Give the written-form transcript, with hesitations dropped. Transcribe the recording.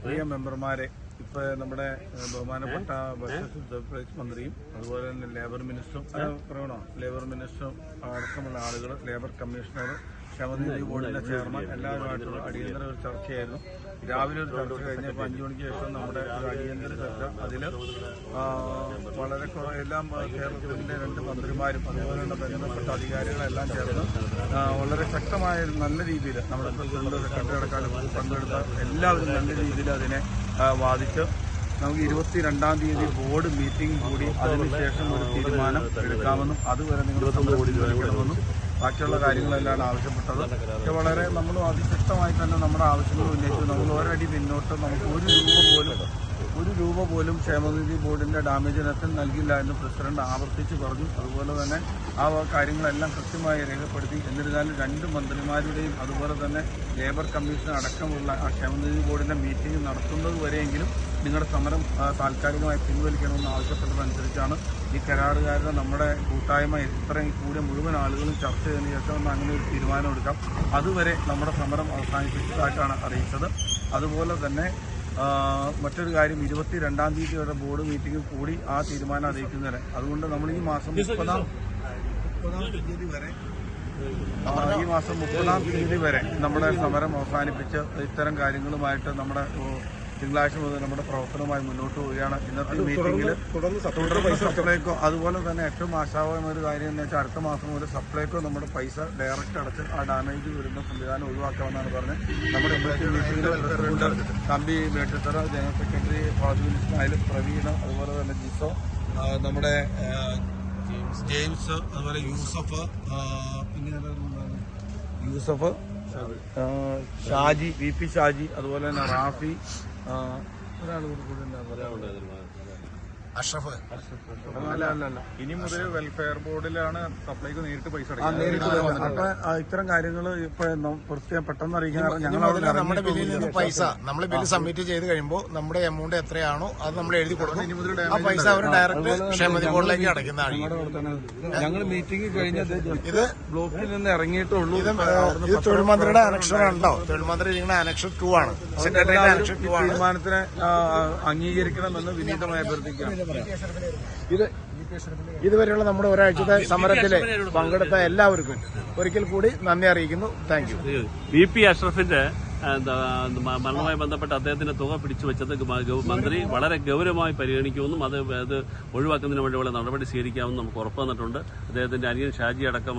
പ്രിയ മെമ്പർമാരെ, ഇപ്പൊ നമ്മുടെ ബഹുമാനപ്പെട്ട ബജറ്റ് മന്ത്രിയും അതുപോലെ തന്നെ ലേബർ മിനിസ്റ്ററും ലേബർ മിനിസ്റ്ററും അടക്കമുള്ള ആളുകൾ, ലേബർ കമ്മീഷണർ, ക്ഷേമനിധി ബോർഡിന്റെ ചെയർമാൻ എല്ലാവരുമായിട്ടുള്ള അടിയന്തര ഒരു ചർച്ചയായിരുന്നു. രാവിലെ ഒരു ചർച്ച കഴിഞ്ഞപ്പോൾ 5 മണിക്ക് ശേഷം നമ്മുടെ ഒരു അടിയന്തര ചർച്ച. അതിൽ വളരെ എല്ലാം കേരളത്തിന്റെ 2 മന്ത്രിമാരും അതുപോലെയുള്ള ബന്ധപ്പെട്ട അധികാരികളെല്ലാം ചേർന്ന് വളരെ ശക്തമായ നല്ല രീതിയിൽ നമ്മുടെ പ്രസിഡന്റ്, സെക്രട്ടറി അടക്കം പങ്കെടുത്ത എല്ലാവരും നല്ല രീതിയിൽ അതിനെ വാദിച്ച് നമുക്ക് 22-ാം തീയതി ബോർഡ് മീറ്റിംഗ് കൂടി അതിനുശേഷം ഒരു തീരുമാനം എടുക്കാമെന്നും അതുവരെ നിങ്ങൾ ഓടിക്കണമെന്നും ബാക്കിയുള്ള കാര്യങ്ങളെല്ലാം ആവശ്യപ്പെട്ടത്. പക്ഷെ വളരെ നമ്മൾ അതിശക്തമായി തന്നെ നമ്മുടെ ആവശ്യങ്ങൾ ഉന്നയിച്ചു. നമ്മൾ ഒരടി പിന്നോട്ട് നമുക്ക് ഒരു രൂപ പോലും ക്ഷേമനിധി ബോർഡിന്റെ ഡാമേജ് ഇനത്തിൽ നൽകില്ല എന്ന് പ്രസിഡന്റ് ആവർത്തിച്ച് പറഞ്ഞു. അതുപോലെ തന്നെ ആ കാര്യങ്ങളെല്ലാം കൃത്യമായി രേഖപ്പെടുത്തി. എന്നിരുന്നാലും 2 മന്ത്രിമാരുടെയും അതുപോലെ തന്നെ ലേബർ കമ്മീഷൻ അടക്കമുള്ള ആ ക്ഷേമനിധി ബോർഡിന്റെ മീറ്റിംഗ് നടത്തുന്നത് വരെയെങ്കിലും നിങ്ങളുടെ സമരം താൽക്കാലികമായി പിൻവലിക്കണമെന്ന് ആവശ്യപ്പെട്ടതനുസരിച്ചാണ് ഈ കരാറുകാരുടെ നമ്മുടെ കൂട്ടായ്മ ഇത്രയും കൂടിയ മുഴുവൻ ആളുകളും ചർച്ച ചെയ്തതിന് ശേഷം അങ്ങനെ ഒരു തീരുമാനമെടുക്കാം. അതുവരെ നമ്മുടെ സമരം അവസാനിപ്പിച്ചതായിട്ടാണ് അറിയിച്ചത്. അതുപോലെ തന്നെ മറ്റൊരു കാര്യം, 22-ാം തീയതിയുടെ ബോർഡ് മീറ്റിംഗ് കൂടി ആ തീരുമാനം അറിയിക്കുന്നതിന്. അതുകൊണ്ട് നമ്മൾ ഈ മാസം 30-ാം തീയതി വരെ നമ്മുടെ സമരം അവസാനിപ്പിച്ച് ഇത്തരം കാര്യങ്ങളുമായിട്ട് നമ്മുടെ തിങ്കളാഴ്ച മുതൽ നമ്മുടെ പ്രവർത്തനവുമായി മുന്നോട്ട് പോവുകയാണ്. ഇന്നത്തെ മീറ്റിംഗിൽ തുടർന്ന് സപ്ലൈകോ, അതുപോലെ തന്നെ ഏറ്റവും ആശാവഹമായ ഒരു കാര്യം എന്ന് വെച്ചാൽ അടുത്ത മാസം മുതൽ സപ്ലൈകോ നമ്മുടെ പൈസ ഡയറക്റ്റ് അടച്ച് ആ ഡാമേജ് വരുന്ന സംവിധാനം ഒഴിവാക്കാമെന്നാണ് പറഞ്ഞത്. നമ്മുടെ ഇന്നത്തെ മീറ്റിംഗിൽ president Thampi Mettithara, general secretary Fadi Ismail, Praveena, അതുപോലെ തന്നെ ജിസോ, നമ്മുടെ ജെയിംസ്, അതുപോലെ യൂസഫ്, ഷാജി, VP ഷാജി, അതുപോലെ തന്നെ റാഫി, ഒരാൾ കൂടി അഷ്റഫ്. ഇനി മുതൽ വെൽഫെയർ ബോർഡിലാണ് സപ്ലൈക്ക് നേരിട്ട് പൈസ അടയ്ക്കുന്നത്. അപ്പൊ ഇത്തരം കാര്യങ്ങൾ ഇപ്പൊ പെട്ടെന്ന് അറിയിക്കാൻ നമ്മുടെ ബില്ലിൽ നിന്ന് പൈസ നമ്മൾ ബില്ല് സബ്മിറ്റ് ചെയ്ത് കഴിയുമ്പോൾ നമ്മുടെ എമൗണ്ട് എത്രയാണോ അത് നമ്മൾ എഴുതി കൊടുക്കും. ആ പൈസ അവർ ഡയറക്റ്റ് ക്ഷേമനിധി ബോർഡിലേക്ക് അടയ്ക്കുന്നതാണ്. ഞങ്ങൾ മീറ്റിംഗ് കഴിഞ്ഞ ഇത് ബ്ലോക്കിൽ നിന്ന് ഇറങ്ങിയിട്ടുള്ളൂ. ഇത് തൊഴിൽ മന്ത്രിയുടെ അനക്ഷൻ ഉണ്ടോ? തൊഴിൽ മന്ത്രി ഇരിക്കുന്ന അനക്ഷൻ 2 ആണ്. സെക്രട്ടറിയുടെ അനക്ഷൻ 2 ആണ്. തീരുമാനത്തിനെ അംഗീകരിക്കണമെന്ന് വിനീതമായി അഭ്യർത്ഥിക്കുകയാണ്. ഇതുവരെയുള്ള നമ്മുടെ ഒരാഴ്ചത്തെ സമരത്തില് പങ്കെടുത്ത എല്ലാവർക്കും ഒരിക്കൽ കൂടി നന്ദി അറിയിക്കുന്നു. Thank you. VP അഷ്റഫിന്റെ മരണവുമായി ബന്ധപ്പെട്ട് അദ്ദേഹത്തിന്റെ തുക പിടിച്ചു വെച്ചത് മന്ത്രി വളരെ ഗൗരവമായി പരിഗണിക്കുമെന്നും അത് ഒഴിവാക്കുന്നതിന് വേണ്ടിയുള്ള നടപടി സ്വീകരിക്കാമെന്നും നമുക്ക് ഉറപ്പ് തന്നിട്ടുണ്ട്. അദ്ദേഹത്തിന്റെ അനിയൻ ഷാജി അടക്കം